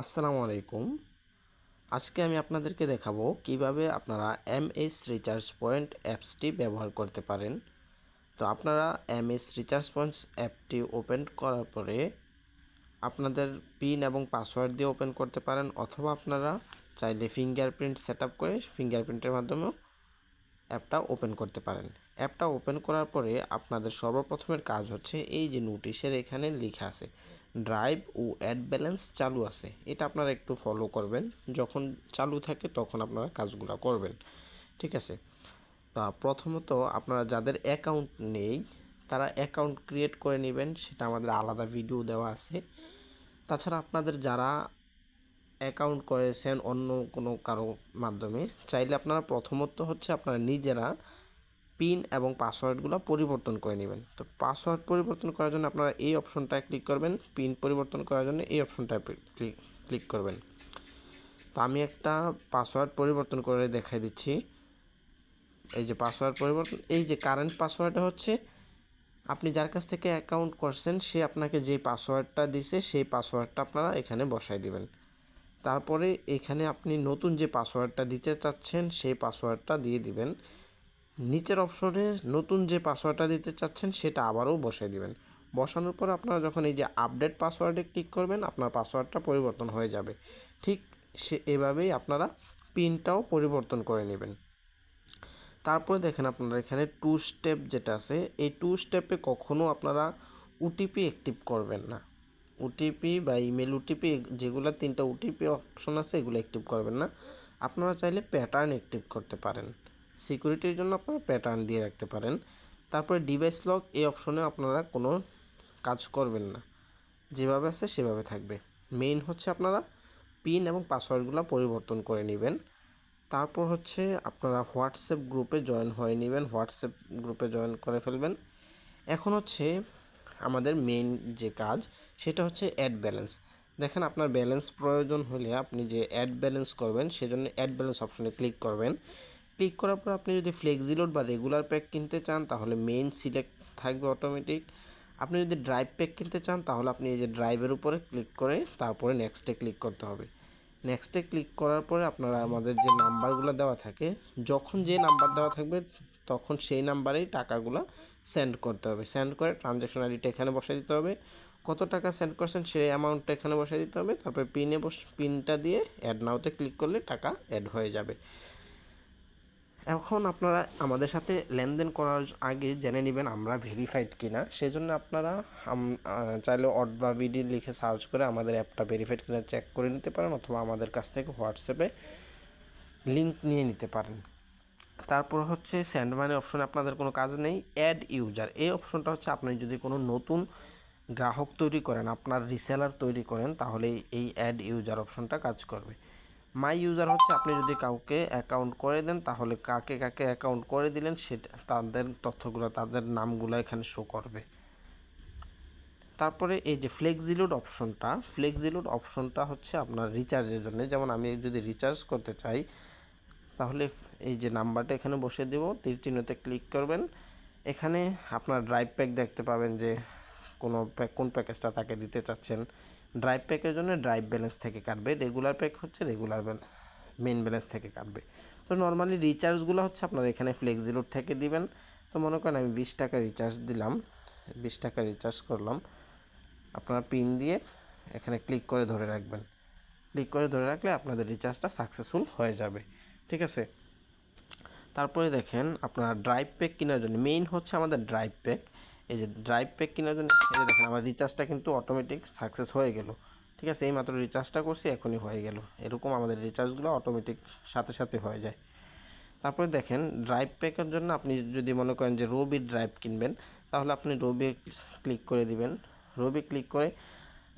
আসসালামু আলাইকুম। আজকে আমি আপনাদেরকে দেখাবো কিভাবে আপনারা এমএস রিচার্জ পয়েন্ট অ্যাপসটি ব্যবহার করতে পারেন। তো আপনারা এমএস রিচার্জ পয়েন্টস অ্যাপটি ওপেন করার পরে আপনাদের পিন এবং পাসওয়ার্ড দিয়ে ওপেন করতে পারেন, অথবা আপনারা চাইলে ফিঙ্গারপ্রিন্ট সেটআপ করে ফিঙ্গারপ্রিন্টের মাধ্যমেও অ্যাপটা ওপেন করতে পারেন। অ্যাপটা ওপেন করার পরে আপনাদের সর্বপ্রথমের কাজ হচ্ছে এই যে নোটিশের এখানে লেখা আছে ড্রাইভ ও অ্যাড ব্যালেন্স চালু আছে, এটা আপনারা একটু ফলো করবেন। যখন চালু থাকে তখন আপনারা কাজগুলো করবেন, ঠিক আছে। তা প্রথমত আপনারা যাদের অ্যাকাউন্ট নেই তারা অ্যাকাউন্ট ক্রিয়েট করে নেবেন, সেটা আমাদের আলাদা ভিডিও দেওয়া আছে। তাছাড়া আপনাদের যারা অ্যাকাউন্ট করেছেন অন্য কোনো কারো মাধ্যমে, চাইলে আপনারা প্রথমত হচ্ছে আপনারা নিজেরা পিন এবং পাসওয়ার্ডগুলো পরিবর্তন করে নেবেন। তো পাসওয়ার্ড পরিবর্তন করার জন্য আপনারা এই অপশনটায় ক্লিক করবেন, পিন পরিবর্তন করার জন্য এই অপশনটায় ক্লিক করবেন। তো আমি একটা পাসওয়ার্ড পরিবর্তন করে দেখাই দিচ্ছি। এই যে পাসওয়ার্ড পরিবর্তন, এই যে কারেন্ট পাসওয়ার্ডটা হচ্ছে আপনি যার কাছ থেকে অ্যাকাউন্ট করছেন সে আপনাকে যে পাসওয়ার্ডটা দিছে সেই পাসওয়ার্ডটা আপনারা এখানে বসাই দিবেন। তারপরে এখানে আপনি নতুন যে পাসওয়ার্ডটা দিতে চাচ্ছেন সেই পাসওয়ার্ডটা দিয়ে দিবেন। নিচের অপশনে নতুন যে পাসওয়ার্ডটা দিতে চাচ্ছেন সেটা আবারও বসাই দিবেন। বসানোর পর আপনারা যখন এই যে আপডেট পাসওয়ার্ডে ক্লিক করবেন আপনার পাসওয়ার্ডটা পরিবর্তন হয়ে যাবে। ঠিক এভাবেই আপনারা পিনটাও পরিবর্তন করে নেবেন। তারপরে দেখেন আপনারা এখানে 2 স্টেপ যেটা আছে, এই 2 স্টেপে কখনো আপনারা ওটিপি অ্যাক্টিভ করবেন না। ওটিপি বা ইমেল ওটিপি যেগুলো 3টা ওটিপি অপশন আছে এগুলো অ্যাক্টিভ করবেন না। আপনারা চাইলে প্যাটার্ন অ্যাক্টিভ করতে পারেন, সিকিউরিটির জন্য আপনারা প্যাটার্ন দিয়ে রাখতে পারেন। তারপরে ডিভাইস লক এই অপশনে আপনারা কোনো কাজ করবেন না, যেভাবে আছে সেভাবে থাকবে। মেইন হচ্ছে আপনারা পিন এবং পাসওয়ার্ডগুলো পরিবর্তন করে নেবেন। তারপর হচ্ছে আপনারা হোয়াটসঅ্যাপ গ্রুপে জয়েন হয়ে নেবেন, হোয়াটসঅ্যাপ গ্রুপে জয়েন করে ফেলবেন। এখন হচ্ছে আমাদের মেইন যে কাজ সেটা হচ্ছে অ্যাড ব্যালেন্স। দেখেন আপনার ব্যালেন্স প্রয়োজন হলে আপনি যে অ্যাড ব্যালেন্স করবেন সেজন্য অ্যাড ব্যালেন্স অপশনে ক্লিক করবেন। ক্লিক করার পর আপনি যদি ফ্লেক্সি লোড বা রেগুলার প্যাক কিনতে চান তাহলে মেইন সিলেক্ট থাকবে অটোমেটিক। আপনি যদি ড্রাইভ প্যাক কিনতে চান তাহলে আপনি এই যে ড্রাইভের উপরে ক্লিক করে তারপরে নেক্সটে ক্লিক করতে হবে। নেক্সটে ক্লিক করার পরে আপনারা আমাদের যে নাম্বারগুলো দেওয়া থাকে, যখন যে নাম্বার দেওয়া থাকবে তখন সেই নাম্বারেই টাকাগুলো সেন্ড করতে হবে। সেন্ড করে ট্রানজ্যাকশন আইডিটা এখানে বসাই দিতে হবে, কত টাকা সেন্ড করছেন সেই অ্যামাউন্টটা এখানে বসাই দিতে হবে। তারপরে পিনটা দিয়ে অ্যাড নাওতে ক্লিক করলে টাকা অ্যাড হয়ে যাবে। এখন আপনারা আমাদের সাথে লেনদেন করার আগে জেনে নেবেন আমরা ভেরিফাইড কিনা। সেজন্য আপনারা চাইলে অড বা ভিডি লিখে সার্চ করে আমাদের অ্যাপটা ভেরিফাইড কিনা চেক করে নিতে পারেন, অথবা আমাদের কাছ থেকে হোয়াটসঅ্যাপে লিঙ্ক নিয়ে নিতে পারেন। তারপর হচ্ছে সেন্ড মানি অপশনে আপনাদের কোনো কাজ নেই। অ্যাড ইউজার এই অপশনটা হচ্ছে আপনি যদি কোনো নতুন গ্রাহক তৈরি করেন, আপনার রিসেলার তৈরি করেন, তাহলে এই অ্যাড ইউজার অপশনটা কাজ করবে। মাই ইউজার হচ্ছে আপনি যদি কাউকে অ্যাকাউন্ট করে দেন তাহলে কাকে কাকে অ্যাকাউন্ট করে দিলেন সেটা তাদের তথ্যগুলো, তাদের নামগুলো এখানে শো করবে। তারপরে এই যে ফ্লেক্সিলোড অপশনটা হচ্ছে আপনার রিচার্জের জন্য। যেমন আমি যদি রিচার্জ করতে চাই তাহলে এই যে নাম্বারটা এখানে বসিয়ে দেব, তীর চিহ্নতে ক্লিক করবেন। এখানে আপনার ড্রাইভ প্যাক দেখতে পাবেন যে কোন প্যাকেজটা তাকে দিতে চাচ্ছেন। ড্রাইভ প্যাকের জন্য ড্রাইভ ব্যালেন্স থেকে কাটবে, রেগুলার প্যাক হচ্ছে রেগুলার মেন ব্যালেন্স থেকে কাটবে। তো নর্মালি রিচার্জগুলো হচ্ছে আপনারা এখানে ফ্লেক্সিলোড থেকে দিবেন। তো মনে করেন আমি 20 টাকা রিচার্জ দিলাম, 20 টাকা রিচার্জ করলাম। আপনারা পিন দিয়ে এখানে ক্লিক করে ধরে রাখবেন। ক্লিক করে ধরে রাখলে আপনাদের রিচার্জটা সাকসেসফুল হয়ে যাবে, ঠিক আছে। তারপরে দেখেন আপনার ড্রাইভ প্যাক কেনার জন্য মেইন হচ্ছে আমাদের ড্রাইভ প্যাক। এই যে ড্রাইভ প্যাক কেনার জন্য এই যে দেখেন আমার রিচার্জটা কিন্তু অটোমেটিক সাকসেস হয়ে গেল, ঠিক আছে। এইমাত্র রিচার্জটা করছি এখনই হয়ে গেল। এরকম আমাদের রিচার্জগুলো অটোমেটিক সাথে সাথে হয়ে যায়। তারপরে দেখেন ড্রাইভ প্যাকের জন্য আপনি যদি মনে করেন যে রবি ড্রাইভ কিনবেন তাহলে আপনি রবি ক্লিক করে দিবেন। রবি ক্লিক করে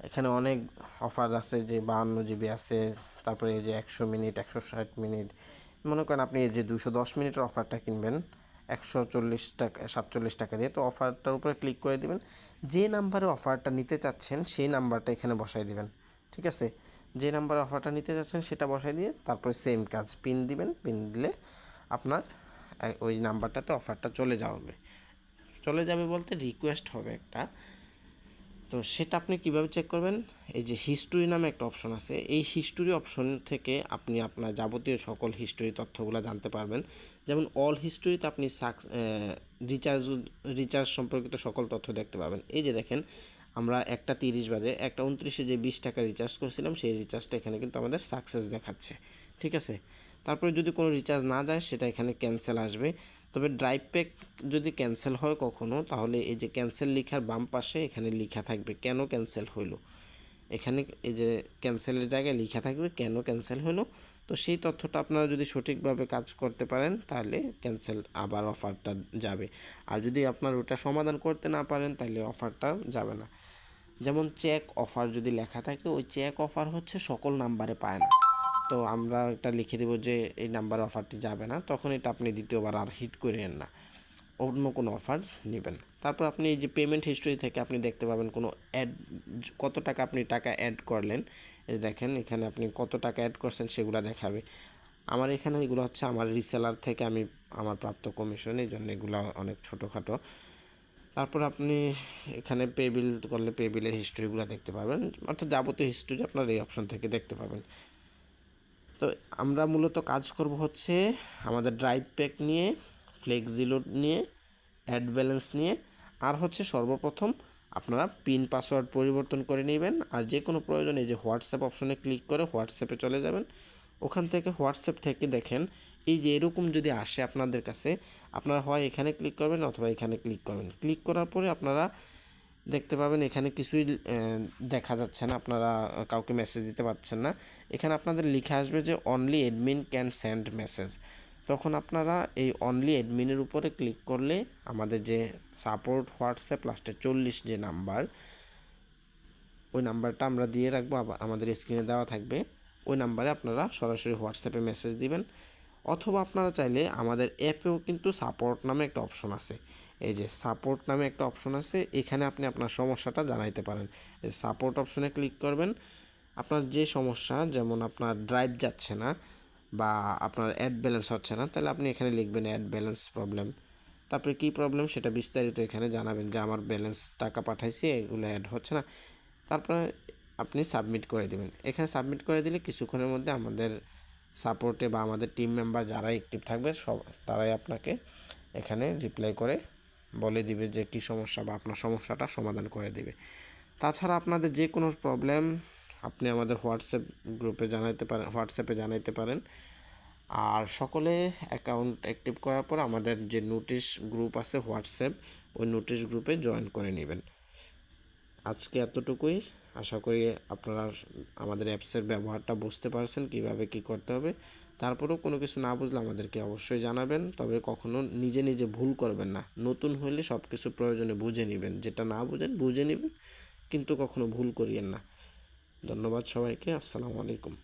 এখানে অনেক অফার আছে, যে 52 জিবি আছে, তারপরে এই যে 100 মিনিট 160 মিনিট। মনে করেন আপনি এই যে 210 মিনিটের অফারটা কিনবেন 140 টাকা 47 টাকা দিয়ে, তো অফারটার উপরে ক্লিক করে দিবেন। যে নাম্বারে অফারটা নিতে চাচ্ছেন সেই নাম্বারটা এখানে বসাই দিবেন, ঠিক আছে। যে নাম্বারে অফারটা নিতে চাচ্ছেন সেটা বসাই দিয়ে তারপরে সেম কাজ পিন দিবেন। পিন দিলে আপনার ওই নাম্বারটাতে অফারটা চলে যাবে বলতে রিকোয়েস্ট হবে একটা। তো সেটা আপনি কিভাবে চেক করবেন? এই যে হিস্টোরি নামে একটা অপশন আছে, এই হিস্টোরি অপশন থেকে আপনি আপনার যাবতীয় সকল হিস্টোরি তথ্যগুলো জানতে পারবেন। যেমন অল হিস্টোরিতে আপনি রিচার্জ সম্পর্কিত সকল তথ্য দেখতে পাবেন। এই যে দেখেন, আমরা 1:30 বাজে 1:29 যে 20 টাকা রিচার্জ করেছিলাম, সেই রিচার্জটা এখানে কিন্তু আমাদের সাকসেস দেখাচ্ছে। ঠিক আছে, তারপরে যদি কোনো রিচার্জ না যায় সেটা এখানে ক্যান্সেল আসবে। তবে ড্রাইভ প্যাক যদি ক্যান্সেল হয় কখনো, তাহলে এই যে ক্যান্সেল লেখার বাম পাশে এখানে লেখা থাকবে কেন ক্যান্সেল হইলো। এখানে এই যে ক্যান্সেলের জায়গায় লেখা থাকবে কেন ক্যান্সেল হলো। তো সেই তথ্যটা আপনারা যদি সঠিকভাবে কাজ করতে পারেন তাহলে ক্যান্সেল আবার অফারটা যাবে। আর যদি আপনার ওটা সমাধান করতে না পারেন তাহলে অফারটা যাবে না। যেমন চেক অফার যদি লেখা থাকে, ওই চেক অফার হচ্ছে সকল নাম্বারে পায় না। তো আমরা এটা লিখে দেবো যে এই নাম্বারে অফারটি যাবে না, তখন এটা আপনি দ্বিতীয়বার আর হিট করেন না, অন্য কোনো অফার নেবেন। তারপর আপনি এই যে পেমেন্ট হিস্ট্রি থেকে আপনি দেখতে পাবেন কোনো অ্যাড, কত টাকা আপনি টাকা অ্যাড করলেন। এই দেখেন এখানে আপনি কত টাকা অ্যাড করছেন সেগুলো দেখাবে। আমার এখানে এগুলো হচ্ছে আমার রিসেলার থেকে আমি আমার প্রাপ্ত কমিশন, এই জন্য এগুলো অনেক ছোটোখাটো। তারপর আপনি এখানে পে বিল করলে পে বিলের হিস্ট্রিগুলো দেখতে পাবেন, অর্থাৎ যাবতীয় হিস্ট্রি আপনার এই অপশন থেকে দেখতে পাবেন। তো আমরা মূলত কাজ করব হচ্ছে আমাদের ড্রাইভ প্যাক নিয়ে, ফ্লেক্সি লোড নিয়ে, অ্যাড ব্যালেন্স নিয়ে, আর হচ্ছে সর্বপ্রথম আপনারা পিন পাসওয়ার্ড পরিবর্তন করে নেবেন। আর যে কোনো প্রয়োজনে যে হোয়াটসঅ্যাপ অপশনে ক্লিক করে হোয়াটসঅ্যাপে চলে যাবেন। ওখান থেকে হোয়াটসঅ্যাপ থেকে দেখেন এই যে এরকম যদি আসে আপনাদের কাছে, আপনারা হয় এখানে ক্লিক করবেন অথবা এখানে ক্লিক করবেন। ক্লিক করার পরে আপনারা দেখতে পাবেন এখানে কিছুই দেখা যাচ্ছে না, আপনারা কাউকে মেসেজ দিতে পারছেন না। এখানে আপনাদের লিখে আসবে যে only admin can send message. তখন আপনারা এই অনলি অ্যাডমিনের উপরে ক্লিক করলে আমাদের যে সাপোর্ট হোয়াটসঅ্যাপ লাস্টে 40 যে নাম্বার, ওই নাম্বারটা আমরা দিয়ে রাখবো, আমাদের স্ক্রিনে দেওয়া থাকবে। ওই নাম্বারে আপনারা সরাসরি হোয়াটসঅ্যাপে মেসেজ দিবেন। অথবা আপনারা চাইলে আমাদের অ্যাপেও কিন্তু সাপোর্ট নামে একটা অপশন আছে। এই যে সাপোর্ট নামে একটা অপশন আছে, এখানে আপনি আপনার সমস্যাটা জানাইতে পারেন। এই সাপোর্ট অপশনে ক্লিক করবেন। আপনার যে সমস্যা, যেমন আপনার ড্রাইভ যাচ্ছে না বা আপনার অ্যাড ব্যালেন্স হচ্ছে না, তাহলে আপনি এখানে লিখবেন অ্যাড ব্যালেন্স প্রবলেম। তারপরে কী প্রবলেম সেটা বিস্তারিত এখানে জানাবেন, যে আমার ব্যালেন্স টাকা পাঠাইছি এগুলো অ্যাড হচ্ছে না। তারপরে আপনি সাবমিট করে দেবেন। এখানে সাবমিট করে দিলে কিছুক্ষণের মধ্যে আমাদের সাপোর্টে বা আমাদের টিম মেম্বার যারা অ্যাক্টিভ থাকবে তারাই আপনাকে এখানে রিপ্লাই করে বলে দিবে যে কী সমস্যা বা আপনার সমস্যাটা সমাধান করে দিবে। তাছাড়া আপনাদের যে কোনো প্রবলেম আপনি আমাদের হোয়াটসঅ্যাপে জানাইতে পারেন। আর সকলে অ্যাকাউন্ট অ্যাক্টিভ করার পর আমাদের যে নোটিশ গ্রুপ আছে হোয়াটসঅ্যাপ, ওই নোটিশ গ্রুপে জয়েন করে নেবেন। আজকে এতটুকুই। আশা করি আপনারা আমাদের অ্যাপসের ব্যবহারটা বুঝতে পারছেন, কিভাবে কি করতে হবে। তারপরেও কোনো কিছু না বুঝলে আমাদেরকে অবশ্যই জানাবেন। তবে কখনো নিজে নিজে ভুল করবেন না। নতুন হলে সব কিছু প্রয়োজনে বুঝে নেবেন, যেটা না বুঝেন বুঝে নেবেন, কিন্তু কখনো ভুল করিয়েন না। ধন্যবাদ সবাইকে। আসসালামু আলাইকুম।